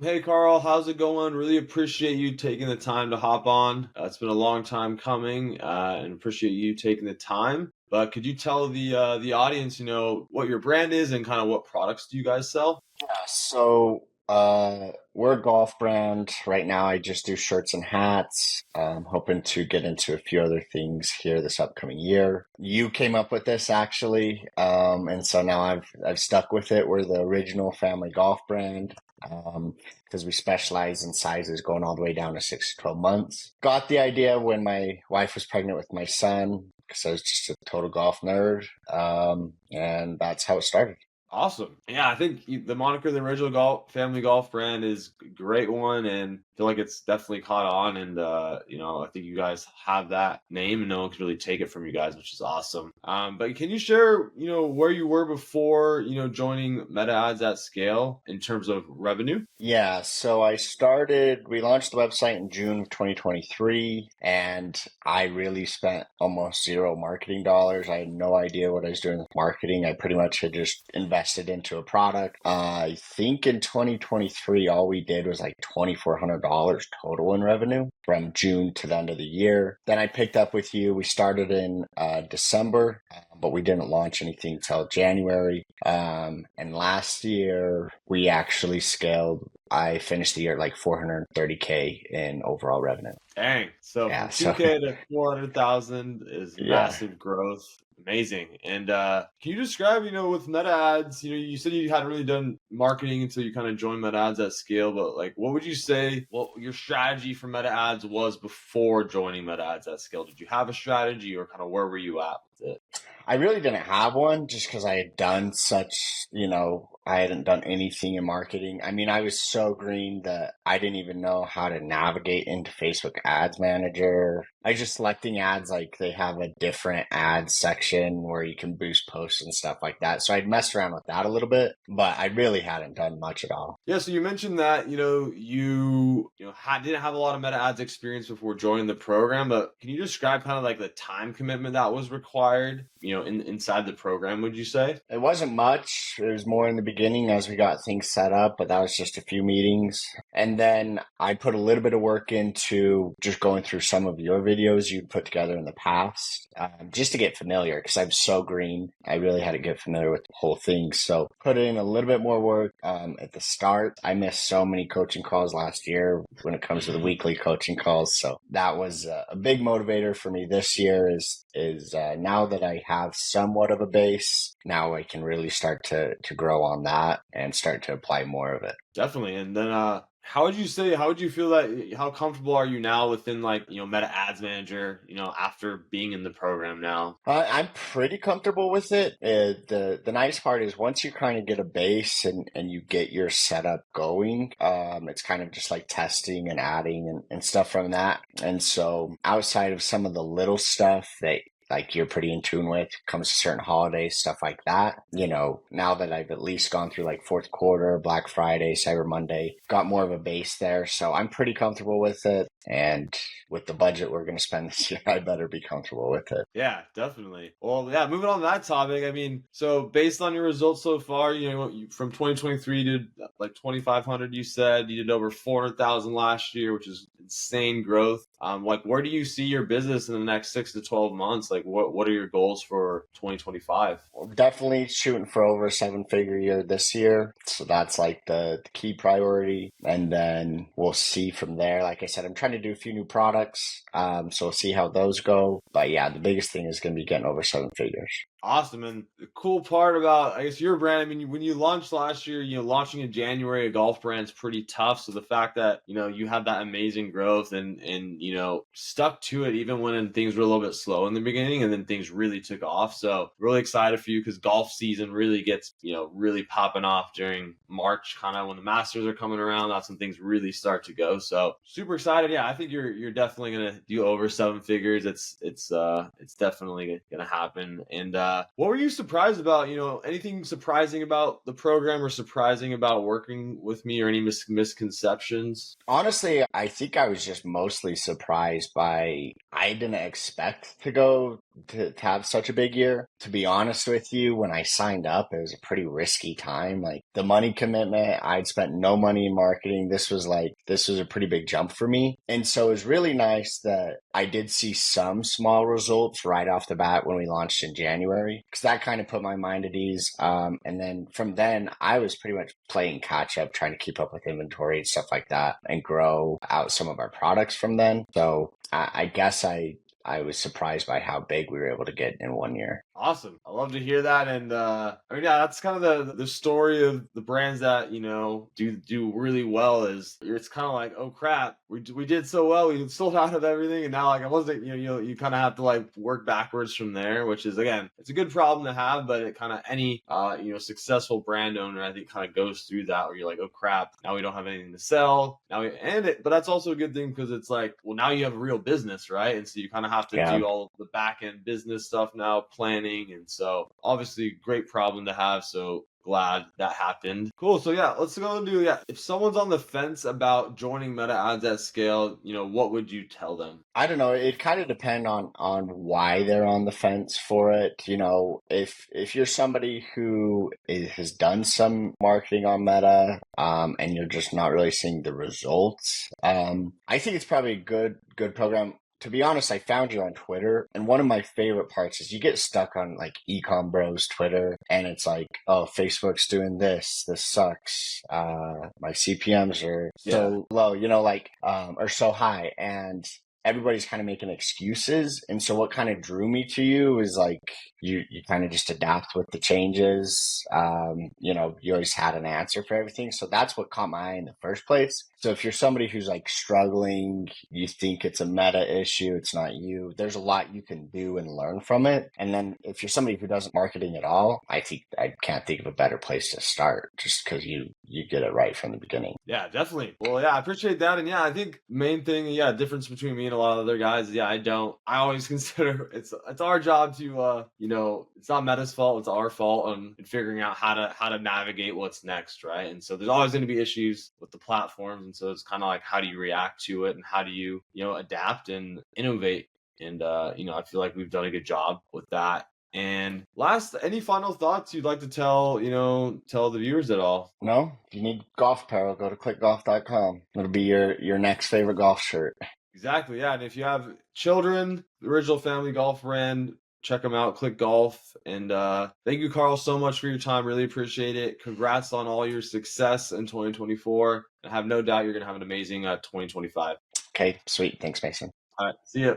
Hey Carl, how's it going? Really appreciate you taking the time to hop on. It's been a long time coming, and appreciate you taking the time. But could you tell the audience, what your brand is and kind of what products do you guys sell? We're a golf brand. Right now, I just do shirts and hats. I'm hoping to get into a few other things here this upcoming year. You came up with this actually, and so now I've stuck with it. We're the original family golf brand. Because we specialize in sizes going all the way down to 6 to 12 months. Got the idea when my wife was pregnant with my son, because I was just a total golf nerd. And that's how it started. Awesome. Yeah, I think the moniker, the original golf family golf brand, is a great one, and I feel like it's definitely caught on. And I think you guys have that name, and no one can really take it from you guys, which is awesome. But can you share, where you were before, joining Meta Ads at Scale in terms of revenue? Yeah, we launched the website in June of 2023, and I really spent almost zero marketing dollars. I had no idea what I was doing with marketing. I pretty much had just invested into a product. I think in 2023, all we did was like $2,400 total in revenue from June to the end of the year. Then I picked up with you. We started in December, but we didn't launch anything until January. And last year, we actually scaled. I finished the year at like 430K in overall revenue. Dang. So Yeah, from so 2K to 400,000 is yeah. massive growth. Amazing. And can you describe, with Meta Ads, you said you hadn't really done marketing until you kind of joined Meta Ads at Scale, but like what would you say what your strategy for Meta Ads was before joining Meta Ads at Scale? Did you have a strategy or kind of where were you at with it? I really didn't have one just because I had done I hadn't done anything in marketing. I mean, I was so green that I didn't even know how to navigate into Facebook Ads Manager. I was just selecting ads, like they have a different ads section where you can boost posts and stuff like that. So I'd messed around with that a little bit, but I really hadn't done much at all. Yeah, so you mentioned that didn't have a lot of Meta Ads experience before joining the program, but can you describe kind of like the time commitment that was required, inside the program? Would you say? It wasn't much. It was more in the beginning as we got things set up, but that was just a few meetings. And then I put a little bit of work into just going through some of your videos you'd put together in the past, just to get familiar because I'm so green. I really had to get familiar with the whole thing. So put in a little bit more work at the start. I missed so many coaching calls last year when it comes to the weekly coaching calls. So that was a big motivator for me this year is now that I have somewhat of a base, now I can really start to grow on that and start to apply more of it. Definitely. And then how would you feel that how comfortable are you now within like, Meta Ads Manager, after being in the program now? I'm pretty comfortable with it. The nice part is once you kind of get a base and you get your setup going, it's kind of just like testing and adding and stuff from that. And so outside of some of the little stuff that like you're pretty in tune with comes to certain holidays, stuff like that. Now that I've at least gone through like fourth quarter, Black Friday, Cyber Monday, got more of a base there. So I'm pretty comfortable with it. And with the budget we're going to spend this year, I better be comfortable with it. Yeah, definitely. Well, yeah, moving on to that topic. I mean, so based on your results so far, from 2023 to like 2,500, you said you did over 400,000 last year, which is insane growth. Like, where do you see your business in the next 6 to 12 months? Like, what are your goals for 2025? Definitely shooting for over a 7-figure year this year. So that's like the key priority. And then we'll see from there. Like I said, I'm trying to do a few new products. So we'll see how those go. But yeah, the biggest thing is going to be getting over 7 figures. Awesome. And the cool part about, I guess, your brand, I mean, when you launched last year, launching in January, a golf brand's pretty tough. So the fact that, you had that amazing growth and, stuck to it, even when things were a little bit slow in the beginning and then things really took off. So really excited for you because golf season really gets, really popping off during March, kind of when the Masters are coming around. That's when things really start to go. So super excited. Yeah, I think you're definitely going to do over 7 figures. It's definitely going to happen. And, what were you surprised about? Anything surprising about the program or surprising about working with me or any misconceptions? Honestly, I think I was just mostly surprised by I didn't expect to go to have such a big year. To be honest with you, when I signed up, it was a pretty risky time. Like the money commitment, I'd spent no money in marketing. This was a pretty big jump for me. And so it was really nice that I did see some small results right off the bat when we launched in January, because that kind of put my mind at ease. And then from then, I was pretty much playing catch up, trying to keep up with inventory and stuff like that and grow out some of our products from then. So I guess I was surprised by how big we were able to get in 1 year. Awesome. I love to hear that. And I mean, yeah, that's kind of the story of the brands that, do really well is it's kind of like, oh crap, we did so well. We sold out of everything. And now like I wasn't, you kind of have to like work backwards from there, which is again, it's a good problem to have, but it kind of any, successful brand owner, I think kind of goes through that where you're like, oh crap, now we don't have anything to sell. But that's also a good thing because it's like, well, now you have a real business, right? And so you kind of have to do all of the back end business stuff now, planning. And so obviously great problem to have. So glad that happened. Cool. So yeah, let's go and do, if someone's on the fence about joining Meta Ads at scale, what would you tell them? I don't know. It kind of depends on why they're on the fence for it. If you're somebody who has done some marketing on Meta, and you're just not really seeing the results, I think it's probably a good program. To be honest, I found you on Twitter, and one of my favorite parts is you get stuck on like Ecom Bros Twitter, and it's like, oh, Facebook's doing this sucks. My CPMs are so low, or so high, and everybody's kind of making excuses. And so what kind of drew me to you is like you kind of just adapt with the changes. You always had an answer for everything. So that's what caught my eye in the first place. So if you're somebody who's like struggling, you think it's a meta issue, it's not you, there's a lot you can do and learn from it. And then if you're somebody who doesn't marketing at all, I can't think of a better place to start just because you get it right from the beginning. Yeah, definitely. Well, yeah, I appreciate that. And yeah, I think main thing, difference between me and a lot of other guys, I always consider it's our job to, it's not Meta's fault, it's our fault on figuring out how to navigate what's next, right? And so there's always going to be issues with the platforms. And so it's kind of like, how do you react to it and how do you, adapt and innovate? And, I feel like we've done a good job with that. And last, any final thoughts you'd like to tell the viewers at all? No, if you need golf apparel, go to cliquegolf.com. It'll be your next favorite golf shirt. Exactly. Yeah. And if you have children, the original family golf brand, check them out, Clique Golf. And thank you, Carl, so much for your time. Really appreciate it. Congrats on all your success in 2024. I have no doubt you're going to have an amazing 2025. Okay, sweet. Thanks, Mason. All right. See ya.